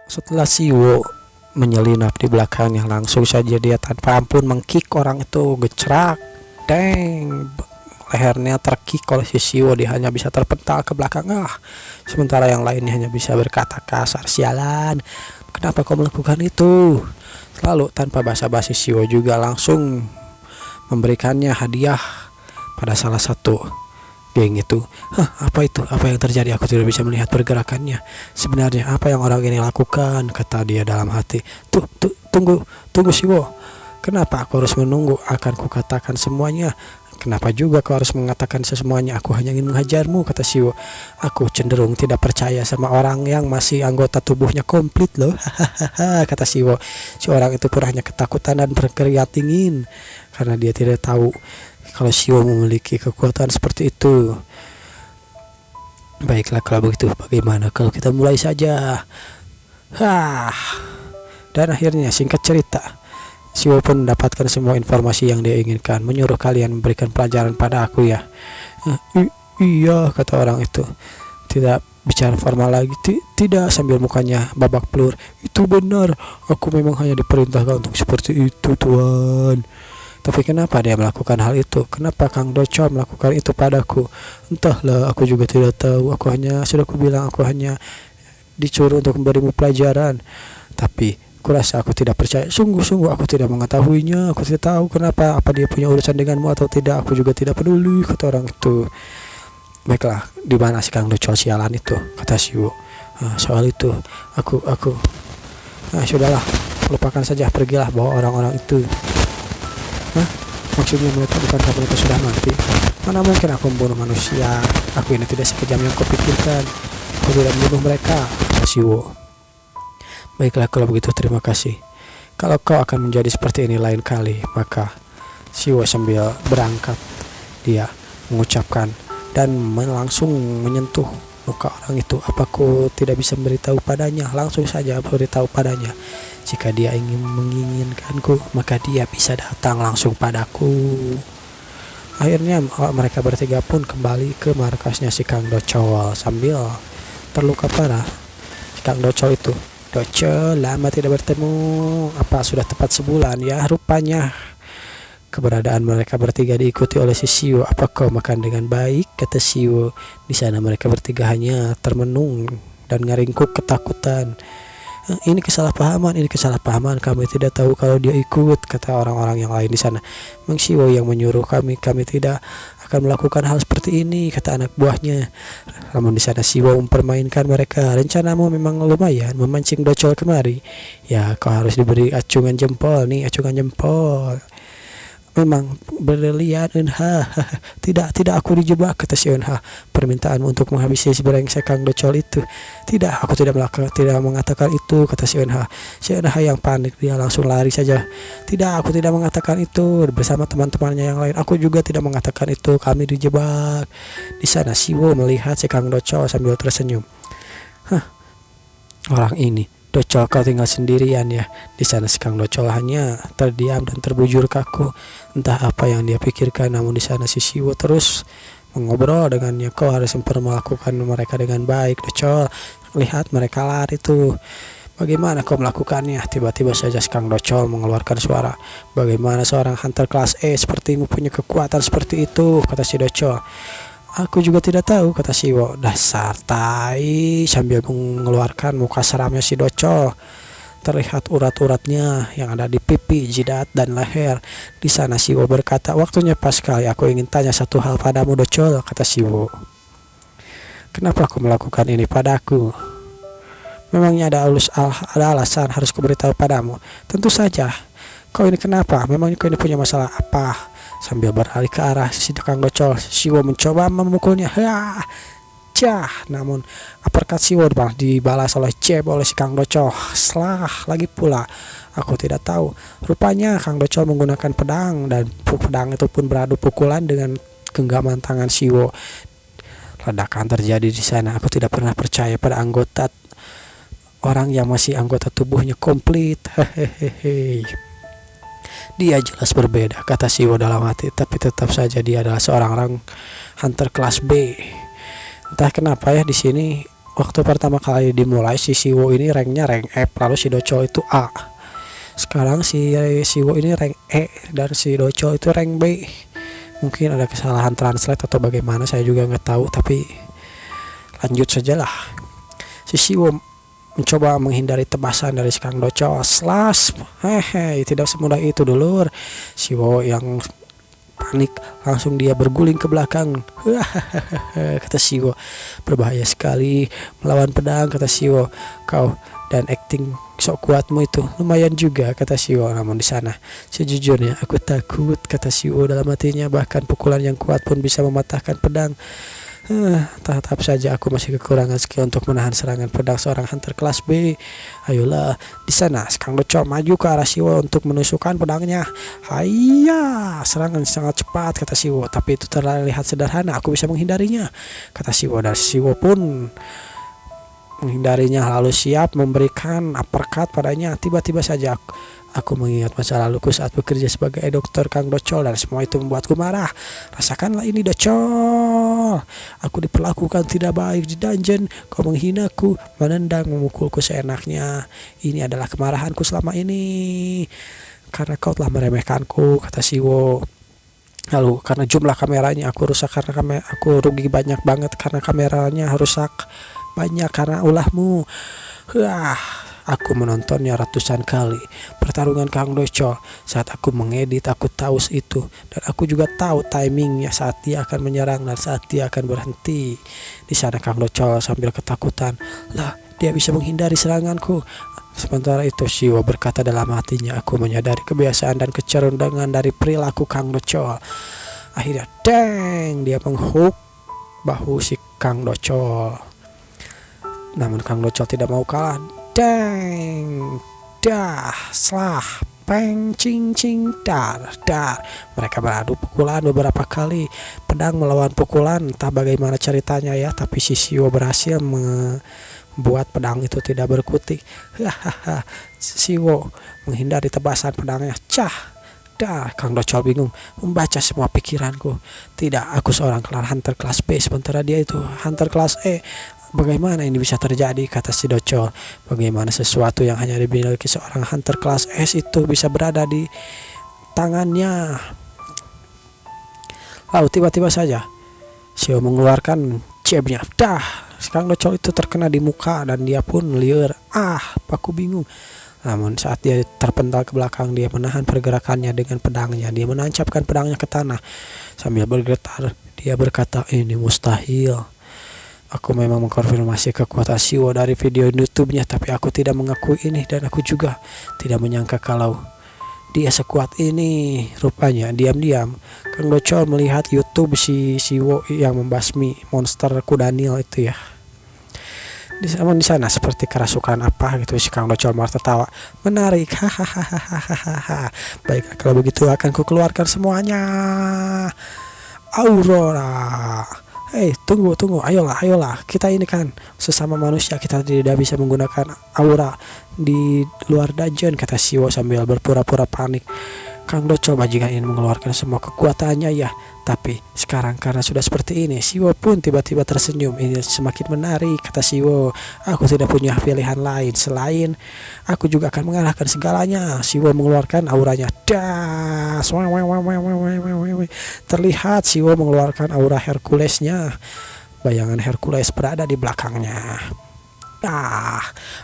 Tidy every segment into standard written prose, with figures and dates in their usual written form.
Setelah Siwo menyelinap di belakangnya, langsung saja dia tanpa ampun mengkick orang itu, gecrak, deng, lehernya terkick oleh si Siwo. Dia hanya bisa terpental ke belakang, sementara yang lainnya hanya bisa berkata kasar, sialan, kenapa kau melakukan itu? Lalu tanpa basa-basi Siwo juga langsung memberikannya hadiah pada salah satu geng itu. Apa itu? Apa yang terjadi? Aku tidak bisa melihat pergerakannya. Sebenarnya apa yang orang ini lakukan? Kata dia dalam hati. Tunggu Siwo. Kenapa aku harus menunggu? Akan kukatakan semuanya. Kenapa juga kau harus mengatakan semuanya? Aku hanya ingin menghajarmu, kata Siwo. Aku cenderung tidak percaya sama orang yang masih anggota tubuhnya komplit loh. Kata Siwo. Si orang itu pun hanya ketakutan dan berkeringat dingin karena dia tidak tahu kalau Siwo memiliki kekuatan seperti itu. Baiklah kalau begitu, bagaimana kalau kita mulai saja? Dan akhirnya singkat cerita, Siwo pun mendapatkan semua informasi yang dia inginkan. Menyuruh kalian memberikan pelajaran pada aku ya. Iya, kata orang itu. Tidak bicara formal lagi. Tidak, sambil mukanya babak belur. Itu benar, aku memang hanya diperintahkan untuk seperti itu, Tuan. Tapi kenapa dia melakukan hal itu? Kenapa Kang Docol melakukan itu padaku? Entahlah, aku juga tidak tahu. Sudah aku bilang, aku hanya disuruh untuk memberimu pelajaran. Tapi kurasa aku tidak percaya. Sungguh-sungguh aku tidak mengetahuinya. Aku tidak tahu kenapa, apa dia punya urusan denganmu atau tidak. Aku juga tidak peduli, kata orang itu. Baiklah, di mana si Kang Docol sialan itu? Kata Siwo. Soal itu aku sudahlah, lupakan saja, pergilah bawa orang-orang itu. Maksudnya bukankah mereka sudah mati? Mana mungkin aku membunuh manusia? Aku ini tidak sekejam yang kau pikirkan. Aku tidak membunuh mereka, kata Siwo. Baiklah kalau begitu, terima kasih. Kalau kau akan menjadi seperti ini lain kali, maka Siwo sambil berangkat, dia mengucapkan dan langsung menyentuh muka orang itu. Apaku tidak bisa memberitahu padanya? Langsung saja beritahu padanya. Jika dia ingin menginginkanku, maka dia bisa datang langsung padaku. Akhirnya mereka bertiga pun kembali ke markasnya si Kang Docol sambil terluka parah. Si Kang Docol itu, Docol, lama tidak bertemu. Apa sudah tepat sebulan ya? Rupanya keberadaan mereka bertiga diikuti oleh si Siwo. Apa kau makan dengan baik? Kata Siwo. Di sana mereka bertiga hanya termenung dan ngaringkuk ketakutan. Ini kesalahpahaman, kami tidak tahu kalau dia ikut, kata orang-orang yang lain di sana. Mang Siwo yang menyuruh kami tidak akan melakukan hal seperti ini, kata anak buahnya. Namun di sana Siwo mempermainkan mereka. Rencanamu memang lumayan, memancing Docol kemari. Ya, kau harus diberi acungan jempol nih, acungan jempol. Memang berlian, Eunha. Tidak aku dijebak, kata si Eunha. Permintaanmu untuk menghabisi si brengsek Kang Docol itu. Tidak, aku tidak mengatakan itu, kata si Eunha. Si Eunha yang panik, dia langsung lari saja. Tidak, aku tidak mengatakan itu. Bersama teman-temannya yang lain, aku juga tidak mengatakan itu. Kami dijebak. Di sana Siwo melihat si Kang Docol sambil tersenyum. Orang ini, Docol, kau tinggal sendirian ya? Di sana si Kang Docol hanya terdiam dan terbujur kaku. Entah apa yang dia pikirkan. Namun di sana si Siwo terus mengobrol dengannya. Kau harus memperlakukan mereka dengan baik, Docol. Lihat mereka lari tuh. Bagaimana kau melakukannya? Tiba-tiba saja si Kang Docol mengeluarkan suara. Bagaimana seorang hunter kelas E sepertimu punya kekuatan seperti itu? Kata si Docol. Aku juga tidak tahu, kata Siwo. Dasar tai, sambil mengeluarkan muka seramnya si Docol. Terlihat urat-uratnya yang ada di pipi, jidat, dan leher. Di sana Siwo berkata, waktunya pas sekali, aku ingin tanya satu hal padamu, Docol, kata Siwo. Kenapa aku melakukan ini padaku? Memangnya ada alasan harus kuberitahu padamu? Tentu saja. Kau ini kenapa? Memangnya kau ini punya masalah apa? Sambil beralih ke arah si Kang Docol, Siwo mencoba memukulnya. Namun uppercut Siwo malah dibalas oleh jab oleh si Kang Docol. Lagi pula, aku tidak tahu. Rupanya Kang Docol menggunakan pedang, dan pedang itu pun beradu pukulan dengan genggaman tangan Siwo. Ledakan terjadi di sana. Aku tidak pernah percaya pada orang yang masih anggota tubuhnya komplit. Dia jelas berbeda, kata Siwo dalam hati. Tapi tetap saja dia adalah seorang hunter kelas B. Entah kenapa ya, di sini waktu pertama kali dimulai si Siwo ini ranknya rank F, lalu si Docol itu A. Sekarang si Siwo ini rank E dan si Docol itu rank B. Mungkin ada kesalahan translate atau bagaimana, saya juga nggak tahu, tapi lanjut sajalah. Si Siwo mencoba menghindari tebasan dari si Kang Docol. Slash, hehe, tidak semudah itu dulur. Siwo yang panik, langsung dia berguling ke belakang. Kata Siwo, berbahaya sekali melawan pedang, kata Siwo. Kau dan acting sok kuatmu itu lumayan juga, kata Siwo. Namun di sana sejujurnya aku takut, kata Siwo dalam hatinya. Bahkan pukulan yang kuat pun bisa mematahkan pedang. Tetap saja aku masih kekurangan skill untuk menahan serangan pedang seorang hunter kelas B. Ayolah, di sana Kang Docol maju ke arah Siwo untuk menusukkan pedangnya. Hayya, serangan sangat cepat, kata Siwo, tapi itu terlihat sederhana, aku bisa menghindarinya, kata Siwo. Dan Siwo pun menghindarinya, lalu siap memberikan uppercut padanya. Tiba-tiba saja aku mengingat masa laluku saat bekerja sebagai dokter Kang Docol, dan semua itu membuatku marah. Rasakanlah ini, Docol. Aku diperlakukan tidak baik di dungeon. Kau menghinaku, menendang, memukulku seenaknya. Ini adalah kemarahanku selama ini, karena kau telah meremehkanku, kata Siwo. Lalu karena jumlah kameranya aku rusak, karena aku rugi banyak banget karena kameranya rusak banyak karena ulahmu. Aku menontonnya ratusan kali, pertarungan Kang Docol. Saat aku mengedit, aku tahu itu, dan aku juga tahu timingnya saat dia akan menyerang dan saat dia akan berhenti. Di sana Kang Docol sambil ketakutan, lah dia bisa menghindari seranganku. Sementara itu Siwo berkata dalam hatinya, aku menyadari kebiasaan dan kecerundangan dari perilaku Kang Docol. Akhirnya deng, dia menghook bahu si Kang Docol. Namun Kang Docol tidak mau kalah. Deng, dah, slah, peng, cing, cing, dar. Mereka beradu pukulan beberapa kali, pedang melawan pukulan. Entah bagaimana ceritanya ya, tapi si Siwo berhasil membuat pedang itu tidak berkutik. Siwo menghindari tebasan pedangnya. Kang Docol bingung, membaca semua pikiranku. Tidak, aku seorang hunter kelas B, sementara dia itu hunter kelas E. Bagaimana ini bisa terjadi, kata si Docol. Bagaimana sesuatu yang hanya dimiliki seorang hunter kelas S itu bisa berada di tangannya. Lalu tiba-tiba saja Siwo mengeluarkan jabnya. Kang Docol itu terkena di muka dan dia pun liar. Aku bingung. Namun saat dia terpental ke belakang, dia menahan pergerakannya dengan pedangnya. Dia menancapkan pedangnya ke tanah sambil bergetar. Dia berkata, ini mustahil. Aku memang mengkonfirmasi kekuatan Siwo dari video YouTube-nya, tapi aku tidak mengakui ini, dan aku juga tidak menyangka kalau dia sekuat ini. Rupanya diam-diam Kang Docol melihat YouTube si Siwo yang membasmi monster kudanil itu ya. Di sana seperti kerasukan apa gitu, si Kang Docol malah tertawa. Menarik, hahaha. Baiklah, kalau begitu akan kukeluarkan semuanya. Aurora. Tunggu, ayolah, kita ini kan sesama manusia, kita tidak bisa menggunakan aura di luar dungeon, kata Siwo sambil berpura-pura panik. Kang Docol bajingan ingin mengeluarkan semua kekuatannya ya, tapi sekarang karena sudah seperti ini. Siwo pun tiba-tiba tersenyum. Ini semakin menarik, kata Siwo. Aku tidak punya pilihan lain selain aku juga akan mengalahkan segalanya. Siwo mengeluarkan auranya. Terlihat Siwo mengeluarkan aura Herculesnya. Bayangan Hercules berada di belakangnya.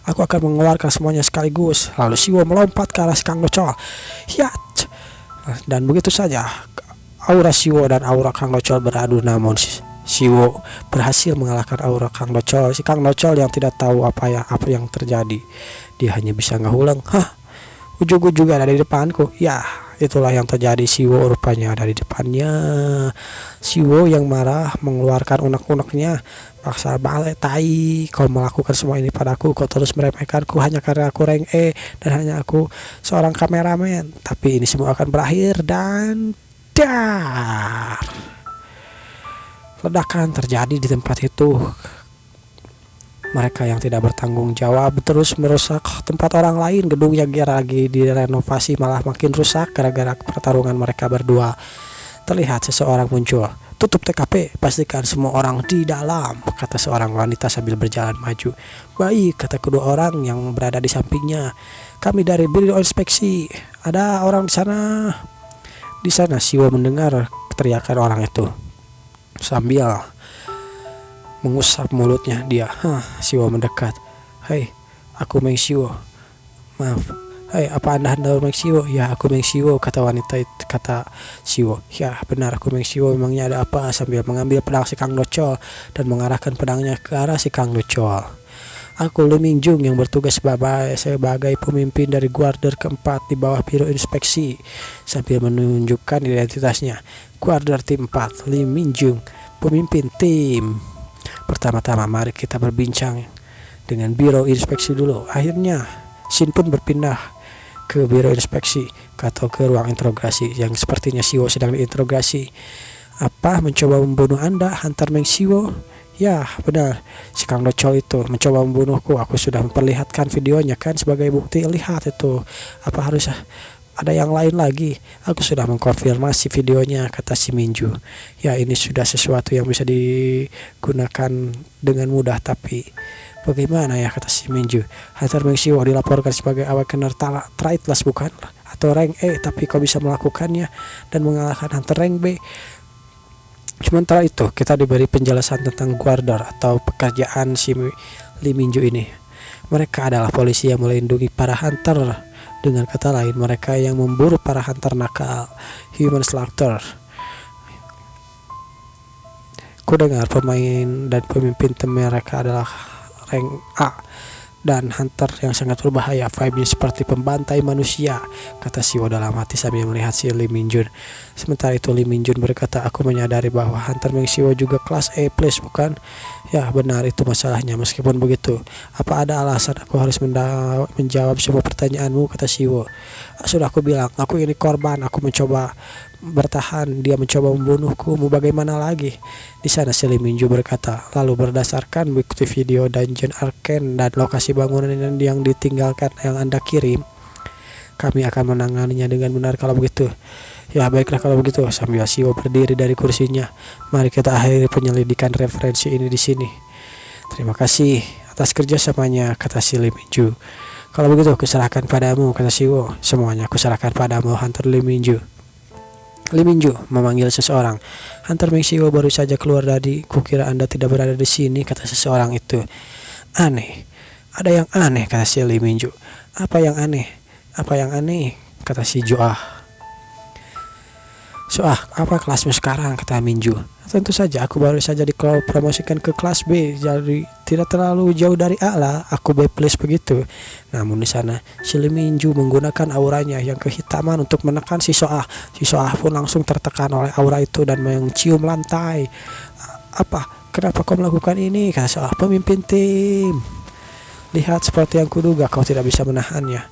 Aku akan mengeluarkan semuanya sekaligus. Lalu Siwo melompat ke arah Kang Docol. Dan begitu saja aura Siwo dan aura Kang Docol beradu, namun Siwo berhasil mengalahkan aura Kang Docol. Si Kang Docol yang tidak tahu apa yang terjadi, dia hanya bisa ngahulang, ujung-ujung juga ada di depanku. Ya, itulah yang terjadi. Siwo rupanya ada di depannya. Siwo yang marah mengeluarkan unek-uneknya. Paksa balik, tai, kau melakukan semua ini padaku, kau terus meremehkanku hanya karena aku rank E dan hanya aku seorang kameramen. Tapi ini semua akan berakhir dan dar. Ledakan terjadi di tempat itu. Mereka yang tidak bertanggung jawab terus merusak tempat orang lain. Gedung yang lagi direnovasi malah makin rusak gara-gara pertarungan mereka berdua. Terlihat seseorang muncul. tutup TKP, pastikan semua orang di dalam, kata seorang wanita sambil berjalan maju. Baik, kata kedua orang yang berada di sampingnya. Kami dari Biro Inspeksi. Ada orang di sana. Di sana Siwo mendengar teriakan orang itu. Sambil mengusap mulutnya dia. Siwo mendekat. Hei, aku Meng Siwo. Maaf. Hei, apa anda Meng Siwo? Ya, aku Meng Siwo, kata wanita itu, kata Siwo. Ya, benar, aku Meng Siwo. Memangnya ada apa? Sambil mengambil pedang si Kang Docol dan mengarahkan pedangnya ke arah si Kang Docol. Aku Lee Minjung yang bertugas sebagai pemimpin dari Guarder keempat di bawah Biro Inspeksi, sambil menunjukkan identitasnya. Guarder tim 4, Lee Minjung, pemimpin tim. Pertama-tama mari kita berbincang dengan Biro Inspeksi dulu. Akhirnya Shin pun berpindah ke Biro Inspeksi atau ke ruang interogasi yang sepertinya Siwo sedang diinterogasi. Apa, mencoba membunuh Anda, Hunter Meng Siwo? Ya, benar. Si Kang Docol itu mencoba membunuhku. Aku sudah memperlihatkan videonya kan sebagai bukti. Lihat itu. Apa harus ada yang lain lagi? Aku sudah mengkonfirmasi videonya, kata si Minju. Ya, ini sudah sesuatu yang bisa digunakan dengan mudah, tapi bagaimana ya, kata si Minju. Hunter Meng Siwo dilaporkan sebagai awakener traitless bukan? Atau rank E, tapi kau bisa melakukannya dan mengalahkan Hunter rank B. Sementara itu kita diberi penjelasan tentang Guarder atau pekerjaan si Lee Minju ini. Mereka adalah polisi yang melindungi para hunter. Dengan kata lain, mereka yang memburu para hunter nakal, human slaughter. Ku dengar pemain dan pemimpin tim mereka adalah rank A dan hunter yang sangat berbahaya. Vibe-nya seperti pembantai manusia, kata Siwo dalam hati sambil melihat si Lee Minjun. Sementara itu Lee Minjun berkata, aku menyadari bahwa Hunter Meng Siwo juga kelas A+, bukan? Ya, benar, itu masalahnya. Meskipun begitu, apa ada alasan aku harus menjawab semua pertanyaanmu, kata Siwo. Sudah aku bilang, aku ini korban. Aku mencoba bertahan, dia mencoba membunuhku. Mau bagaimana lagi? Di sana si Lee Minju berkata, lalu berdasarkan bukti video Dungeon Arcane dan lokasi bangunan yang ditinggalkan yang Anda kirim, kami akan menanganinya dengan benar kalau begitu. Ya, baiklah kalau begitu. Sambil Siwo berdiri dari kursinya, mari kita akhiri penyelidikan referensi ini di sini. Terima kasih atas kerjasamanya, kata si Lee Minju. Kalau begitu kuserahkan padamu, kata Siwo. Semuanya kuserahkan padamu, Hunter Lee Minju. Lee Minju memanggil seseorang. Hunter Meng Siwo baru saja keluar dari. Kukira Anda tidak berada di sini, kata seseorang itu. Aneh. Ada yang aneh, kata si Lee Minju. Apa yang aneh? Apa yang aneh? Kata si Joah. Soah, apa kelasmu sekarang? Kata Minju. Tentu saja, aku baru saja dipromosikan ke kelas B, jadi tidak terlalu jauh dari A lah. Aku B+ begitu. Namun di sana, si Lee Minju menggunakan auranya yang kehitaman untuk menekan si Soah. Si Soah pun langsung tertekan oleh aura itu dan mencium lantai. Apa? Kenapa kau melakukan ini? Kata Soah. Pemimpin tim. Lihat, seperti yang kuduga, kau tidak bisa menahannya.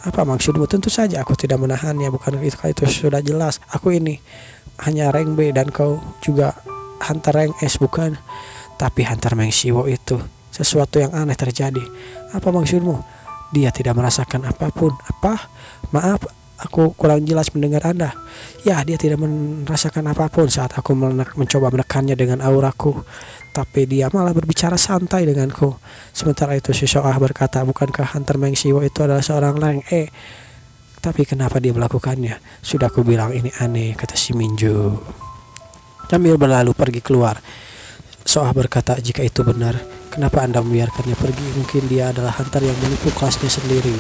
Apa maksudmu? Tentu saja aku tidak menahannya. Bukan itu sudah jelas. Aku ini hanya rank B dan kau juga Hunter rank S, bukan? Tapi Hunter Meng Siwo itu sesuatu yang aneh terjadi. Apa maksudmu? Dia tidak merasakan apapun. Apa? Maaf, aku kurang jelas mendengar Anda. Ya, dia tidak merasakan apapun saat aku mencoba menekannya dengan auraku. Tapi dia malah berbicara santai denganku. Sementara itu si Soah berkata, bukankah Hunter Meng Siwo itu adalah seorang rank E? Tapi kenapa dia melakukannya? Sudah aku bilang ini aneh, kata si Minju. Sambil berlalu pergi keluar. Soah berkata, jika itu benar, kenapa Anda membiarkannya pergi? Mungkin dia adalah hunter yang menipu kelasnya sendiri.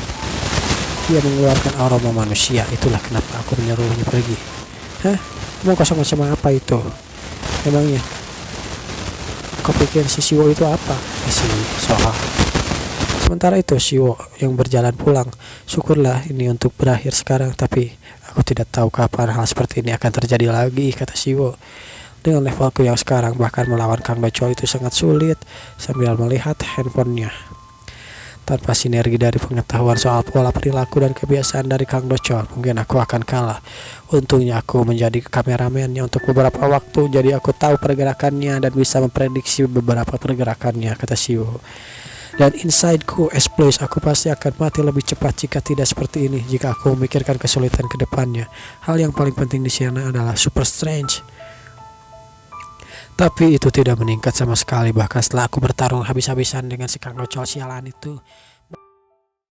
Dia mengeluarkan aroma manusia, itulah kenapa aku menyuruhnya pergi. Hah? Mau kosong macam apa itu? Emangnya? Kau pikir si Siwo itu apa? Si Soah. Sementara itu Siwo yang berjalan pulang. Syukurlah ini untuk berakhir sekarang, tapi aku tidak tahu kapan hal seperti ini akan terjadi lagi, kata Siwo. Dengan levelku yang sekarang, bahkan melawan Kang Docol itu sangat sulit. Sambil melihat handphonenya. Tanpa sinergi dari pengetahuan soal pola perilaku dan kebiasaan dari Kang Docol, mungkin aku akan kalah. Untungnya aku menjadi kameramennya untuk beberapa waktu, jadi aku tahu pergerakannya dan bisa memprediksi beberapa pergerakannya, kata Siwo. Dan insideku exploits, aku pasti akan mati lebih cepat jika tidak seperti ini. Jika aku memikirkan kesulitan ke depannya, hal yang paling penting di sini adalah super strange. Tapi itu tidak meningkat sama sekali, bahkan setelah aku bertarung habis-habisan dengan si Kang Ocol sialan itu.